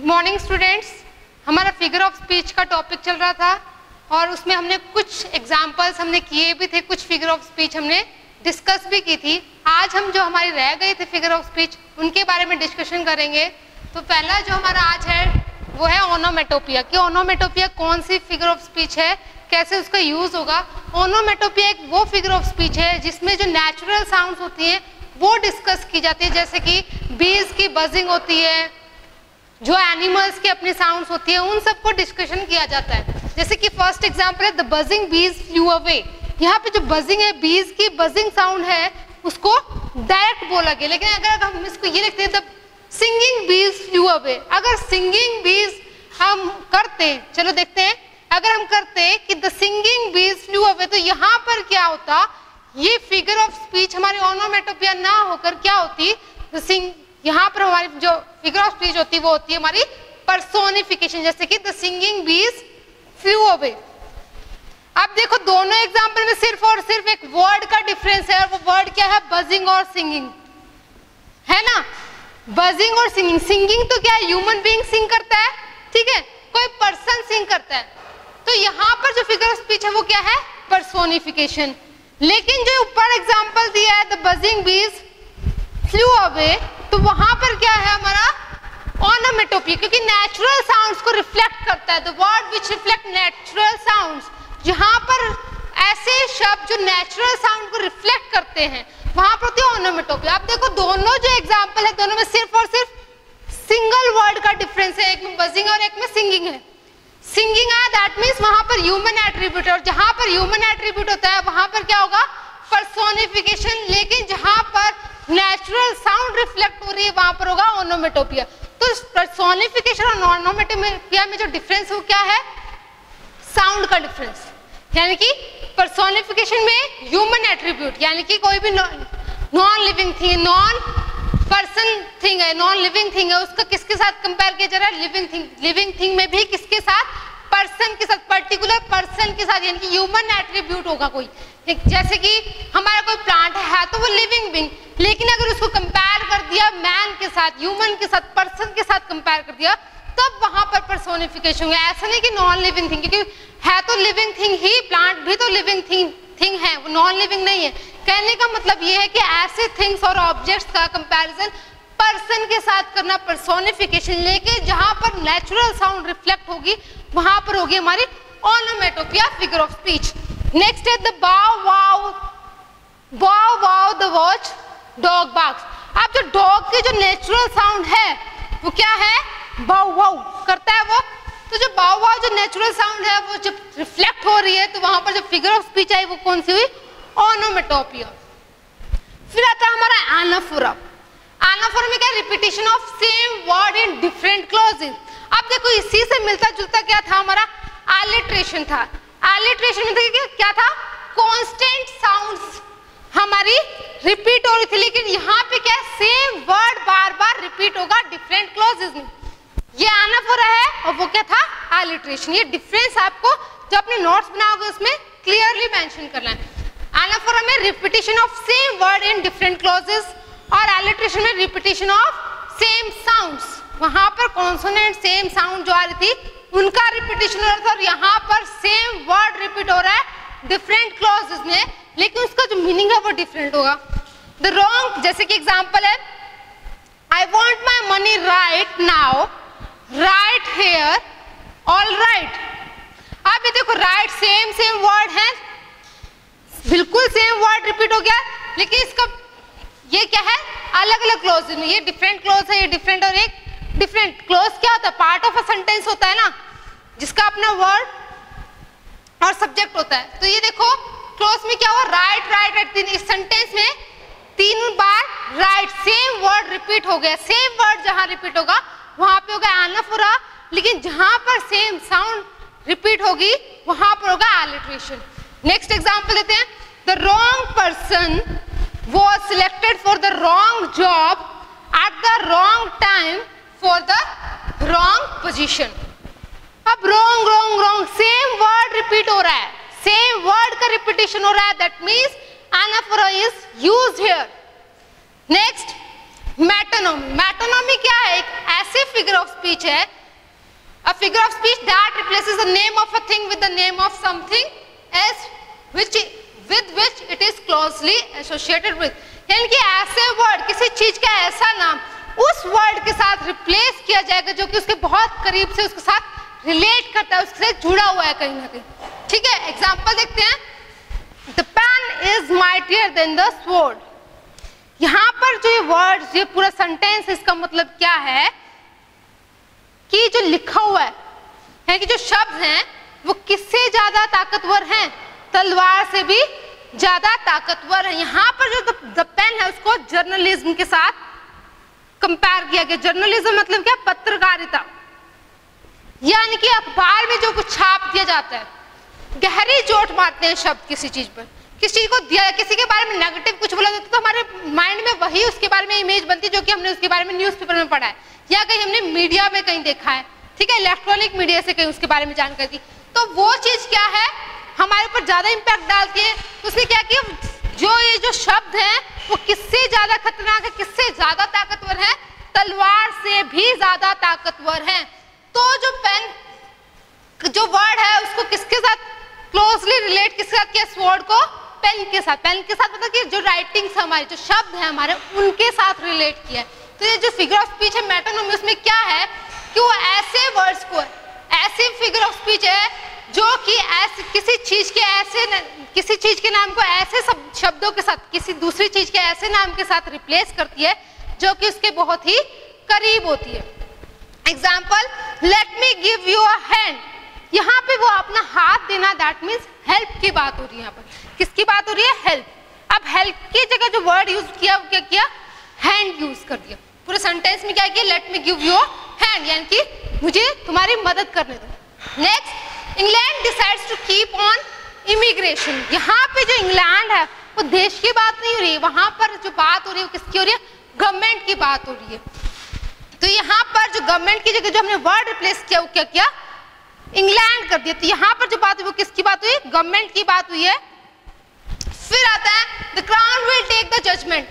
Good morning students. हमारा figure of speech का topic चल रहा था और उसमें हमने कुछ एग्जाम्पल्स हमने किए भी थे, कुछ फिगर ऑफ स्पीच हमने डिस्कस भी की थी। आज हम जो हमारी रह गए थे फिगर ऑफ स्पीच उनके बारे में डिस्कशन करेंगे। तो पहला जो हमारा आज है वो है ओनोमेटोपिया कि ओनोमेटोपिया कौन सी फिगर ऑफ स्पीच है, कैसे उसका यूज होगा। ओनोमेटोपिया एक वो फिगर ऑफ स्पीच है जिसमें जो नेचुरल साउंड्स होती हैं वो डिस्कस की जाती है, जैसे कि बीज की बजिंग होती है, जो एनिमल्स की अपनी साउंड्स होती है, उन सबको डिस्कशन किया जाता है। जैसे कि फर्स्ट एग्जांपल है द बजिंग बीज फ्लू अवे। यहाँ पे जो बजिंग है, बीज की बजिंग साउंड है, उसको डायरेक्ट बोला गया। लेकिन अगर हम इसको ये लिखते हैं द सिंगिंग बीज फ्लू अवे, अगर सिंगिंग बीज हम करते हैं, चलो देखते हैं, अगर हम करते हैं कि द सिंगिंग बीज फ्लू अवे, तो यहाँ पर क्या होता, ये फिगर ऑफ स्पीच हमारी ओनोमेटोपिया ना होकर क्या होती, यहाँ पर हमारी जो फिगर ऑफ स्पीच होती है वो होती है हमारी पर्सोनिफिकेशन, जैसे कि द सिंगिंग बीज फ्लू अवे। अब देखो दोनों एग्जांपल में सिर्फ और सिर्फ एक वर्ड का डिफरेंस है, और वो वर्ड क्या है, बजिंग और सिंगिंग, है ना। बजिंग और सिंगिंग, सिंगिंग तो क्या है, ह्यूमन बीइंग सिंग करता है, ठीक है, कोई पर्सन सिंग करता है। तो यहाँ पर जो फिगर ऑफ स्पीच है वो क्या है, पर्सोनिफिकेशन। लेकिन जो ऊपर एग्जांपल दिया है द बजिंग बीज फ्लू अवे, तो वहां पर क्या है हमारा ओनोमेटोपिया, क्योंकि नेचुरल साउंड्स को रिफ्लेक्ट करता है। The word which reflect natural sounds, जहां पर ऐसे शब्द जो नेचुरल साउंड को रिफ्लेक्ट करते हैं वहां पर होती है ओनोमेटोपिया। अब देखो दोनों जो एग्जांपल है दोनों में सिर्फ और सिर्फ सिंगल वर्ड का डिफरेंस है, एक में बजिंग और एक में सिंगिंग है। सिंगिंग है दैट मीन्स वहां पर ह्यूमन एट्रीब्यूट है, और जहां पर ह्यूमन एट्रीब्यूट होता है वहां पर क्या होगा, पर्सोनिफिकेशन। लेकिन जहां पर नेचुरल साउंड रिफ्लेक्ट हो रही है वहां पर होगा ओनोमेटोपिया। तो पर्सोनिफिकेशन और ओनोमेटोपिया में जो डिफरेंस है वो क्या है, साउंड का डिफरेंस। यानी कि पर्सोनिफिकेशन में ह्यूमन एट्रीब्यूट, यानी कि कोई भी non living thing, non person thing है, नॉन लिविंग थिंग है, उसका किसके साथ कंपेयर किया जा रहा है, लिविंग थिंग। लिविंग थिंग में भी किसके साथ, पर्सन के साथ, पर्टिकुलर पर्सन के साथ, यानी कि ह्यूमन एट्रीब्यूट होगा कोई। जैसे कि हमारा कोई प्लांट है तो वो लिविंग बीइंग, लेकिन अगर उसको कंपेयर कर दिया मैन के साथ, ह्यूमन के साथ, पर्सन के साथ कंपेयर कर दिया, तब वहां पर पर्सोनिफिकेशन है। ऐसा नहीं कि नॉन लिविंग थिंग, क्योंकि है तो लिविंग थिंग ही, प्लांट भी तो लिविंग थिंग है, वो नॉन लिविंग नहीं है। कहने का मतलब ये है कि ऐसे थिंग्स और ऑब्जेक्ट्स का कंपैरिजन पर्सन के साथ करना पर्सोनिफिकेशन, लेकिन जहां पर नेचुरल साउंड रिफ्लेक्ट होगी वहां पर होगी हमारी onomatopoeia figure of speech. Next है द बाव वाव, बाव वाव द वॉच डॉग बार्क्स। अब जो डॉग की जो नेचुरल साउंड है वो क्या है, बाव वाव करता है वो। तो जो बाव वाव जो नेचुरल साउंड है वो जब रिफ्लेक्ट हो रही है तो वहां पर जो फिगर ऑफ स्पीच आई वो कौन सी हुई, ओनोमेटोपिया। फिर आता है हमारा एनाफोरा। एनाफोरा में क्या, repetition of same word in different clauses. अब देखो इसी से मिलता जुलता क्या था हमारा, एलिट्रेशन था। एलिट्रेशन में क्या था, कांस्टेंट साउंड्स हमारी रिपीट हो रही थी, लेकिन यहाँ पे क्या, सेम वर्ड बार बार रिपीट होगा डिफरेंट क्लॉजेस में। ये एनाफोरा है और वो क्या था, एलिट्रेशन। ये डिफरेंस आपको जो अपने नोट्स बनाओगे उसमें क्लियरली मेंशन करना है। एनाफोरा में repetition of same word in different clauses, और एलिट्रेशन में रिपीटिशन ऑफ सेम साउंड्स। वहां पर कॉन्सोनेंट सेम साउंड जो आ रही थी उनका रिपीटिशन हो रहा था, और यहाँ पर सेम वर्ड रिपीट हो रहा है डिफरेंट क्लॉजेस में, लेकिन उसका जो मीनिंग है वो डिफरेंट होगा। द रॉन्ग, जैसे कि एग्जांपल है I want my money right now, right here, all right. अब ये देखो राइट सेम वर्ड है, बिल्कुल सेम वर्ड रिपीट हो गया, लेकिन इसका ये क्या है, अलग अलग क्लॉज में। ये डिफरेंट क्लॉज है, ये डिफरेंट, और एक डिफरेंट क्लॉज क्या होता है, पार्ट ऑफ अ सेंटेंस होता है ना, जिसका अपना वर्ड और सब्जेक्ट होता है। तो ये देखो क्लॉज में क्या हुआ, राइट राइट राइट, इस सेंटेंस में 3 बार राइट सेम वर्ड रिपीट हो गया। सेम वर्ड जहां रिपीट होगा वहां पे होगा एनाफोरा, लेकिन जहां पर सेम साउंड रिपीट होगी वहां पर होगा एलिट्रेशन। नेक्स्ट एग्जांपल देते हैं, the wrong person was selected for the wrong job at the wrong time for the wrong position। अब wrong wrong wrong same word repeat हो रहा है, same word का repetition हो रहा है, that means anaphora is used here। Next metonymy, metonymy क्या है? एक ऐसी फिगर ऑफ स्पीच है, a figure of speech that replaces the name of a thing with the name of something else with which it is closely associated with। यानी कि ऐसे word, किसी चीज का ऐसा नाम उस वर्ड के साथ रिप्लेस किया जाएगा जो कि उसके बहुत करीब से उसके साथ रिलेट करता है, उससे जुड़ा हुआ है कहीं ना कहीं। ठीक है, एग्जाम्पल देखते हैं। The pen is mightier than the sword। यहाँ पर जो ये वर्ड, ये पूरा सेंटेंस, इसका मतलब क्या है कि जो लिखा हुआ है कि जो शब्द हैं वो किससे ज्यादा ताकतवर हैं? तलवार से भी ज्यादा ताकतवर है। यहाँ पर जो द पेन है उसको जर्नलिज्म के साथ कंपेयर किया गया। जर्नलिज्म मतलब क्या? पत्रकारिता, यानी कि अखबार में जो कुछ छाप दिया जाता है, गहरी चोट मारते हैं शब्द किसी चीज पर। किसी चीज को दिया, किसी के बारे में नेगेटिव कुछ बोला जाता है तो हमारे माइंड में वही उसके बारे में इमेज बनती है जो कि हमने उसके बारे में न्यूज़पेपर में पढ़ा है या कहीं हमने मीडिया में कहीं देखा है। ठीक है, इलेक्ट्रॉनिक मीडिया से कहीं उसके बारे में जानकारी दी, तो वो चीज क्या है हमारे ऊपर ज्यादा इंपैक्ट डालती है। उसने क्या किया, जो शब्द हैं वो किससे ज्यादा खतरनाक है, किससे ज्यादा ताकतवर है? तलवार से भी ज्यादा ताकतवर है। तो जो पेन, जो वर्ड है उसको किसके साथ क्लोजली रिलेट किसके साथ किया? स्वॉर्ड को पेन के साथ। पेन के साथ मतलब कि जो राइटिंग्स हमारे, जो शब्द है हमारे, उनके साथ रिलेट किया है। तो ये जो फिगर ऑफ स्पीच है मेटोनोमी, उसमें क्या है कि वो ऐसे वर्ड्स को, ऐसी फिगर ऑफ स्पीच है जो कि ऐसे किसी चीज के ऐसे, किसी चीज के नाम को ऐसे शब्दों के साथ किसी दूसरी चीज के ऐसे नाम के साथ रिप्लेस करती है जो कि उसके बहुत ही करीब होती है। Example, late me give you a hand. यहाँ पे वो अपना हाथ देना, दैट मीन्स हेल्प की बात हो रही है। यहाँ पर किसकी बात हो रही है? हेल्प। अब हेल्प की जगह जो वर्ड यूज किया वो क्या किया? हैंड यूज कर दिया। पूरे सेंटेंस में क्या किया? Let me give you hand, यानी कि मुझे तुम्हारी मदद करने दो। Next, England decides to keep on immigration. यहाँ पे जो इंग्लैंड है वो देश की बात नहीं हो रही है, वहां पर जो बात हो रही है वो किसकी हो रही है? गवर्नमेंट की बात हो रही है। तो यहाँ पर जो गवर्नमेंट की जगह जो हमने वर्ड रिप्लेस किया वो क्या किया? इंग्लैंड कर दिया। तो यहाँ पर जो बात हुई वो किसकी बात हुई? गवर्नमेंट की बात हुई है। फिर आता है the crown will take the judgement.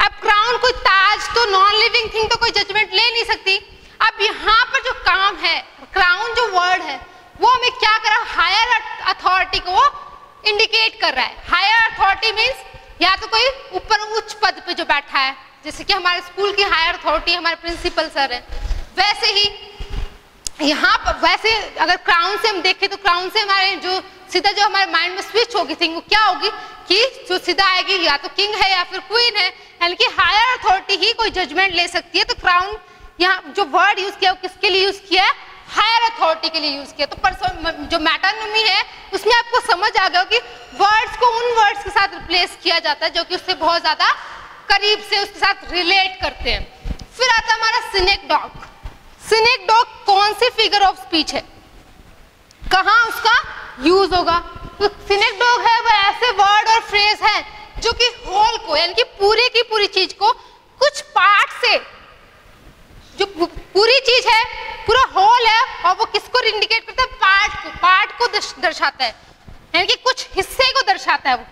अब क्राउन कोई ताज तो नॉन लिविंग थिंग तो कोई जजमेंट ले नहीं सकती। अब यहाँ पर जो काम है, क्राउन जो वर्ड है वो हमें क्या कर रहा है? हायर अथॉरिटी को इंडिकेट कर रहा है। हायर अथॉरिटी मीन्स या तो कोई ऊपर उच्च पद पे जो बैठा है, जैसे कि हमारे स्कूल की हायर अथॉरिटी हमारे प्रिंसिपल सर है, वैसे ही यहाँ पर। वैसे अगर क्राउन से हम देखें तो क्राउन से हमारे जो सीधा जो हमारे माइंड में स्विच होगी थिंग वो क्या होगी कि जो सीधा आएगी या तो किंग है या फिर क्वीन है, यानी कि हायर अथॉरिटी ही कोई जजमेंट ले सकती है। तो क्राउन यहाँ जो वर्ड यूज किया वो किसके लिए यूज किया है? हायर अथॉरिटी के लिए यूज किया। तो जो मेटानोमी है उसमें आपको समझ आ गया कि वर्ड्स को उन वर्ड्स के साथ रिप्लेस किया जाता है जो कि उससे बहुत ज्यादा करीब से उसके साथ रिलेट करते हैं। फिर आता है हमारा सिनेक्डॉक। सिनेक्डॉक कौन सी फिगर ऑफ स्पीच है, कहाँ उसका यूज होगा? तो सिनेक्डॉक है वो ऐसे वर्ड और फ्रेज है जो कि होल को, यानी कि पूरी की पूरी चीज को कुछ पार्ट से, जो पूरी चीज है पूरा होल है और वो किसको इंडिकेट करता है? पार्ट को दर्शाता है, यानी कि कुछ हिस्से को दर्शाता है वो।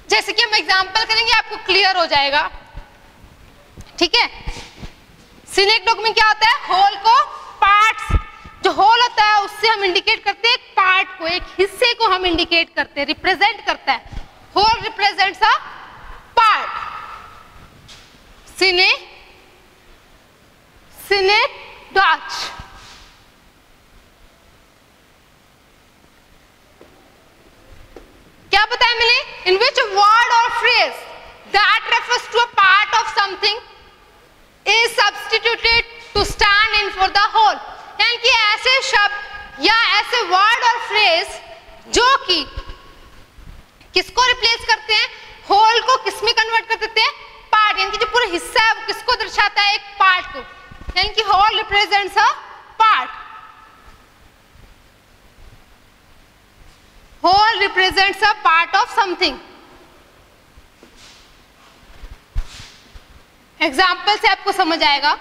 जैसे कि हम एग्जांपल करेंगे आपको क्लियर हो जाएगा। ठीक है, सिनेक्डॉक में क्या होता है? होल को पार्ट्स, जो होल होता है उससे हम इंडिकेट करते हैं एक पार्ट को, एक हिस्से को हम इंडिकेट करते हैं, रिप्रेजेंट करता है। Whole represents a part. Synecdoche. क्या बताया मैंने? इन विच वर्ड और phrase that refers to a part of something is substituted to stand in for the whole। यानी कि ऐसे शब्द या ऐसे वर्ड और फ्रेज जो कि किसको रिप्लेस करते हैं? होल को किस में कन्वर्ट कर देते हैं? पार्ट, यानी कि जो पूरा हिस्सा है वो किसको दर्शाता है? एक पार्ट को, यानी कि whole represents a part. Whole represents a part of something. Example से आपको समझ आएगा।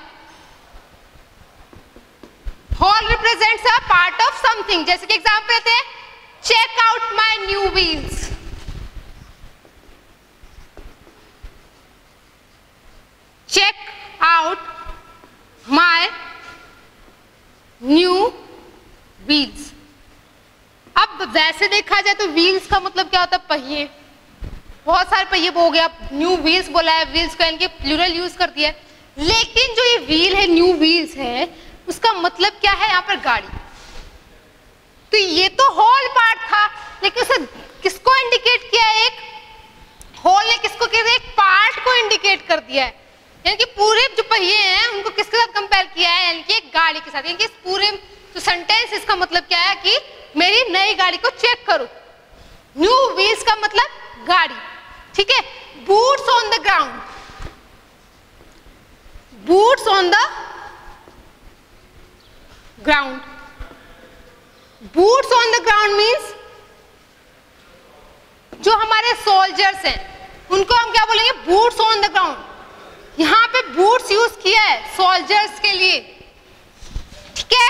Whole represents a part of something. जैसे कि एग्जाम्पल देते हैं, check out my new wheels. check out my new wheels। अब वैसे देखा जाए तो व्हील्स का मतलब क्या होता है? पहिए। बहुत सारे पहिए हो गया, न्यू व्हील्स बोला है, व्हील्स का इनके प्लूरल यूज कर दिया है। लेकिन जो ये व्हील है, न्यू व्हील्स है, उसका मतलब क्या है यहाँ पर? गाड़ी। तो ये तो होल पार्ट था, लेकिन उसे किसको इंडिकेट किया है? एक होल ने किसको किया? एक पार्ट को इंडिकेट कर दिया है। यानी कि पूरे जो पहिए हैं उनको किसके साथ कंपेयर किया है? यानी कि एक गाड़ी के साथ। यानी कि इस पूरे जो सेंटेंस, इसका मतलब क्या है कि मेरी नई गाड़ी को चेक करो। न्यू व्हील्स का मतलब गाड़ी, ठीक है। Boots on the ground, boots on the ground, boots on the ground means जो हमारे सोल्जर्स हैं उनको हम क्या बोलेंगे? Boots on the ground. यहां पे बूट्स यूज किया है सोल्जर्स के लिए, ठीक है।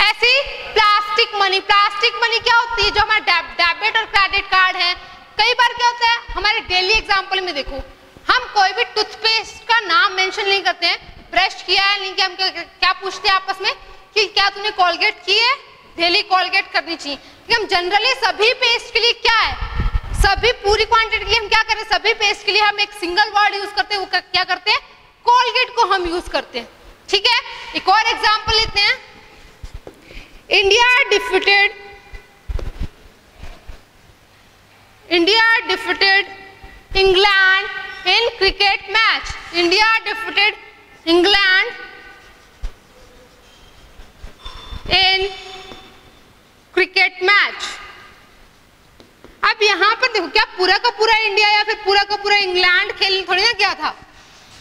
ऐसी प्लास्टिक मनी, प्लास्टिक मनी क्या होती है? जो हमारा डेबिट और क्रेडिट कार्ड है। कई बार क्या होता है हमारे डेली एग्जाम्पल में, देखो हम कोई भी टूथपेस्ट का नाम मेंशन नहीं करते हैं, ब्रश किया है नहीं, कि हम क्या पूछते हैं आपस में कि क्या तूने कॉलगेट की है? डेली कॉलगेट करनी चाहिए। कि हम जनरली सभी पेस्ट के लिए क्या है, सभी पूरी क्वांटिटी के लिए हम क्या करें? सभी पेस्ट के लिए हम एक सिंगल वर्ड यूज करते हैं, वो क्या करते हैं? कॉलगेट को हम यूज करते हैं, ठीक है। एक और एग्जाम्पल लेते हैं। India defeated England in cricket match. India defeated England in cricket match. अब यहां पर देखो, क्या पूरा का पूरा इंडिया या फिर पूरा का पूरा इंग्लैंड खेलने थोड़ी ना गया था?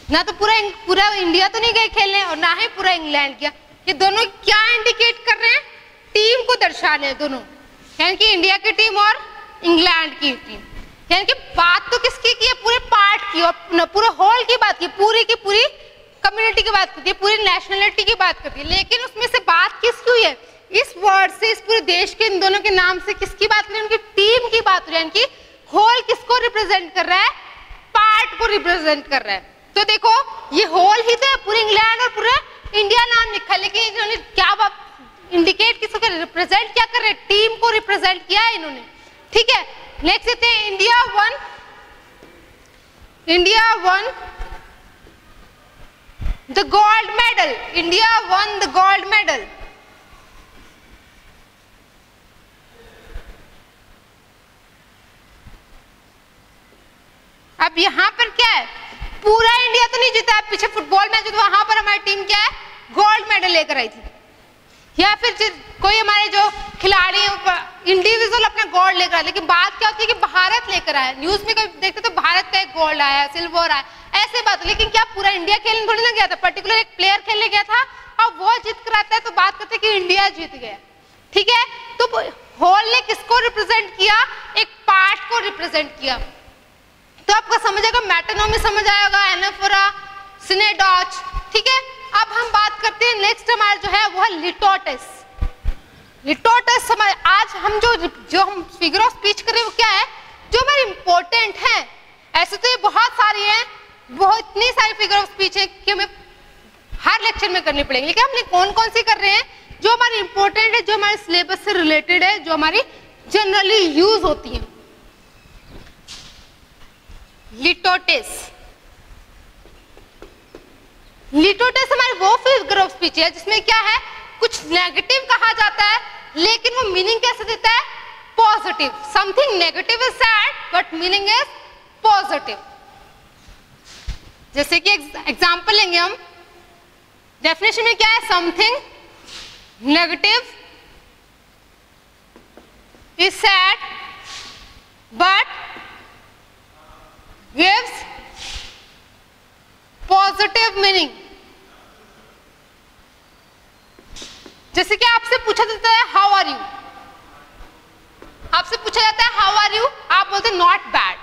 ना तो पूरा इंडिया तो नहीं गए खेलने और ना ही पूरा इंग्लैंड गया। ये दोनों क्या इंडिकेट कर रहे हैं? टीम को दर्शा रहे हैं दोनों, यानी कि इंडिया की टीम और इंग्लैंड की टीम। यानी कि बात तो किसकी की है? पूरे पार्ट की और पूरे होल की बात की, पूरी की पूरी कम्युनिटी की बात करती है, पूरी नेशनलिटी की बात करती है। लेकिन उसमें से बात किसकी हुई है? इस वर्ड से, इस पूरे देश के इन दोनों के नाम से किसकी बात करें? उनकी टीम की बात हो रही है। यानी कि होल किसको रिप्रेजेंट कर रहा है? पार्ट को रिप्रेजेंट कर रहा है। तो देखो ये होल ही तो है, पूरे इंग्लैंड और पूरा इंडिया नाम लिखा है, लेकिन इन्होंने क्या बात इंडिकेट किसको कर, रिप्रेजेंट क्या कर रहे हैं? टीम को रिप्रेजेंट किया है इन्होंने, ठीक है। नेक्स्ट लेते हैं, India one the gold medal. India one the gold medal. अब यहां पर क्या है? पूरा इंडिया तो नहीं जीता, पीछे फुटबॉल मैच तो वहां पर हमारी टीम क्या है? गोल्ड मेडल लेकर आई थी। या फिर कोई हमारे जो खिलाड़ी इंडिविजुअल अपना गोल्ड लेकर आए, लेकिन बात क्या होती है कि भारत लेकर आया। न्यूज में कभी देखते तो भारत का एक गोल्ड आया, सिल्वर आया, ऐसे बात। लेकिन क्या पूरा इंडिया खेलने थोड़ी ना गया था? पर्टिकुलर एक प्लेयर खेलने गया था और वो जीत कर आता है तो बात करते कि इंडिया जीत गया, ठीक है। तो होल ने किसको रिप्रेजेंट किया? एक पार्ट को रिप्रेजेंट किया। तो आपको समझ आएगा, मेटोनोमी समझ आएगा, एनाफोरा, सिनेडॉच, ठीक है। अब हम बात करते हैं नेक्स्ट हमारा जो है वो है लिटोटस। लिटोटस आज हम जो हम फिगर ऑफ स्पीच कर रहे हैं वो क्या है? जो हमारे इंपॉर्टेंट है। ऐसे तो ये बहुत सारी हैं, बहुत इतनी सारी फिगर ऑफ स्पीच है कि हमें हर लेक्चर में करनी पड़ेगी, लेकिन हमने कौन कौन सी कर रहे हैं? जो हमारी इंपॉर्टेंट है, जो हमारे सिलेबस से रिलेटेड है, जो हमारी जनरली यूज होती है। लिटोटस, लिटोटस हमारी वो फिगर ऑफ स्पीच है जिसमें क्या है? कुछ नेगेटिव कहा जाता है, लेकिन वो मीनिंग कैसे देता है? Positive. Something negative is sad but meaning is positive. जैसे कि एग्जांपल लेंगे हम, डेफिनेशन में क्या है? Something negative is sad but gives positive meaning. जैसे कि आपसे पूछा जाता है हाउ आर यू, आपसे पूछा जाता है हाउ आर यू, आप बोलते हैं नॉट बैड।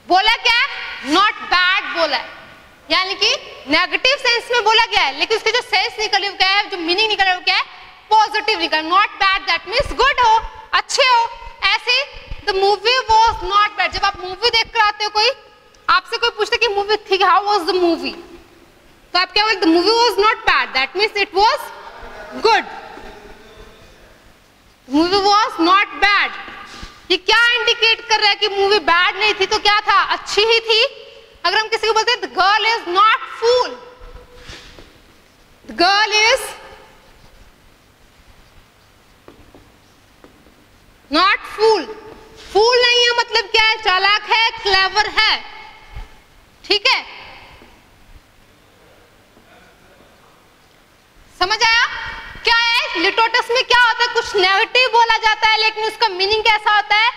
बोला क्या है? नॉट बैड बोला है, यानी कि नेगेटिव सेंस में बोला गया है, लेकिन उसके जो सेंस निकले वो क्या है? जो मीनिंग निकला वो क्या है? पॉजिटिव निकला। Not bad that means good हो, अच्छे हो। ऐसे the movie was not bad. जब आप मूवी देख कर आते हो कोई, आपसे कोई पूछता कि मूवी थी, हाउ वाज द मूवी, तो आप क्या बोलते, the movie was not bad, that means it was good, movie was not bad. ये क्या इंडिकेट कर रहा है कि मूवी बैड नहीं थी, तो क्या था, अच्छी ही थी। अगर हम किसी को बोलते हैं the girl is not fool, the girl is not fool, fool नहीं है मतलब क्या है, चालाक है, क्लेवर है, ठीक है, समझ आया। क्या है लिटोटस में क्या होता है, कुछ नेगेटिव बोला जाता है लेकिन उसका मीनिंग कैसा होता है,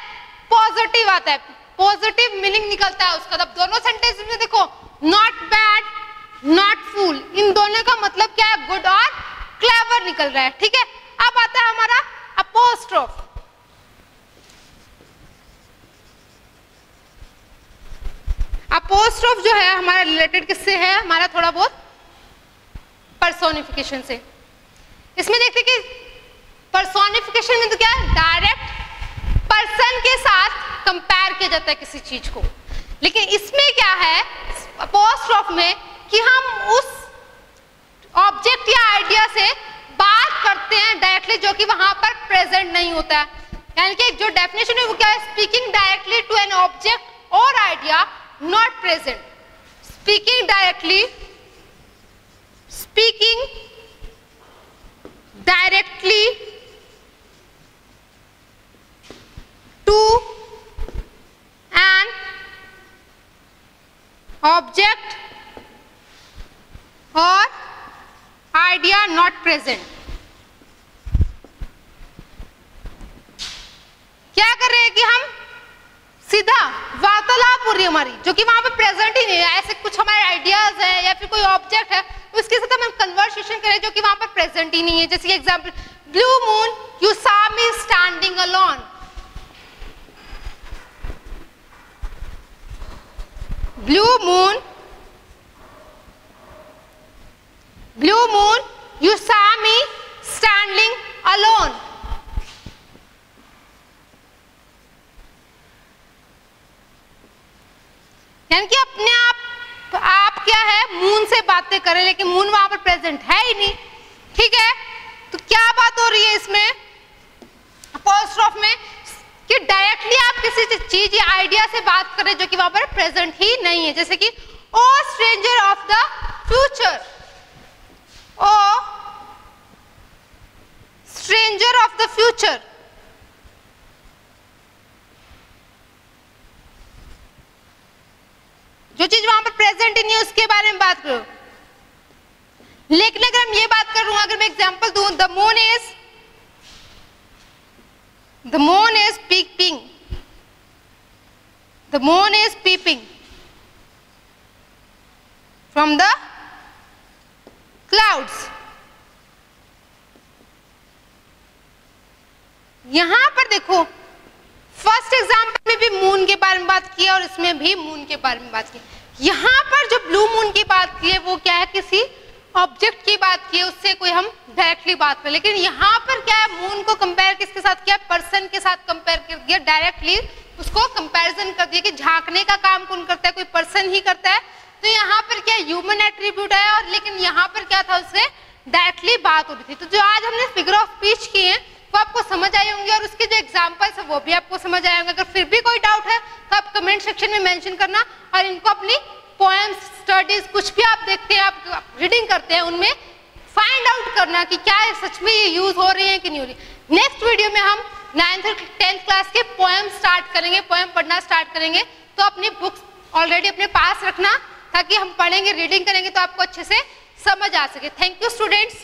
पॉजिटिव आता है, पॉजिटिव मीनिंग निकलता है उसका। तब दोनों सेंटेंस में देखो, नॉट बैड नॉट फूल, इन दोनों का मतलब क्या है, गुड और क्लेवर निकल रहा है, ठीक है। अब आता है हमारा अपोस्ट्रोफ। अपोस्ट्रोफ जो है हमारा रिलेटेड किससे है, हमारा थोड़ा बहुत पर्सोनिफिकेशन से। इसमें देखते कि पर्सोनिफिकेशन में तो क्या है, डायरेक्ट पर्सन के साथ कंपेयर किया जाता है किसी चीज को, लेकिन इसमें क्या है अपोस्ट्रोफ में कि हम उस ऑब्जेक्ट या आइडिया से बात करते हैं डायरेक्टली, जो कि वहां पर प्रेजेंट नहीं होता है। यानी कि जो डेफिनेशन है वो क्या है, speaking directly to an object और idea not present, speaking directly to an object or idea not present। क्या कर रहे हैं कि हम सीधा वार्तालाप हो रही है हमारी, जो कि वहां पे प्रेजेंट ही नहीं है, ऐसे कुछ हमारे आइडियाज है या फिर कोई ऑब्जेक्ट है उसके साथ हम कन्वर्सेशन करें जो कि वहां पर प्रेजेंट ही नहीं है। जैसे example, blue moon you saw me standing alone, blue moon you saw me standing alone. यानी कि अपने आप क्या है, मून से बातें करें लेकिन मून वहां पर प्रेजेंट है ही नहीं, ठीक है। तो क्या बात हो रही है इसमें अपोस्ट्रोफ में, कि डायरेक्टली आप किसी चीज या आइडिया से बात करें जो कि वहां पर प्रेजेंट ही नहीं है। जैसे कि O stranger of the future, O stranger of the future, जो चीज वहां पर प्रेजेंट ही नहीं है उसके बारे में बात करो। लेकिन अगर हम ये बात करूं, अगर मैं एग्जांपल दूं, the moon is peeping, the moon is peeping from the clouds. यहां पर देखो फर्स्ट एग्जाम्पल में भी मून के बारे में बात की और इसमें भी मून के बारे में बात की। यहाँ पर जो ब्लू मून की बात की है वो क्या है, किसी ऑब्जेक्ट की बात की है, उससे कोई हम डायरेक्टली बात करें। लेकिन यहाँ पर क्या है, मून को कंपेयर किसके साथ किया, पर्सन के साथ कंपेयर कर दिया, डायरेक्टली उसको कंपैरिजन कर दिया कि झांकने का काम कौन करता है, कोई पर्सन ही करता है। तो यहाँ पर क्या ह्यूमन एट्रीब्यूट है, और लेकिन यहाँ पर क्या था, उससे डायरेक्टली बात हो रही थी। तो जो आज हमने फिगर ऑफ स्पीच किए हैं वो आपको समझ आए होंगे और उसके जो एग्जांपल्स है वो भी आपको समझ आए होंगे। अगर फिर भी कोई डाउट है तो आप कमेंट सेक्शन में मेंशन करना, और इनको अपनी पोएम्स, स्टडीज, कुछ भी आप देखते हैं, आप रीडिंग करते हैं, उनमें फाइंड आउट करना कि क्या सच में ये यूज हो रही है कि नहीं हो रही। नेक्स्ट वीडियो में हम 9th और 10th क्लास के पोएम स्टार्ट करेंगे, पोएम पढ़ना स्टार्ट करेंगे। तो अपनी बुक्स ऑलरेडी अपने पास रखना ताकि हम पढ़ेंगे, रीडिंग करेंगे तो आपको अच्छे से समझ आ सके। Thank you students.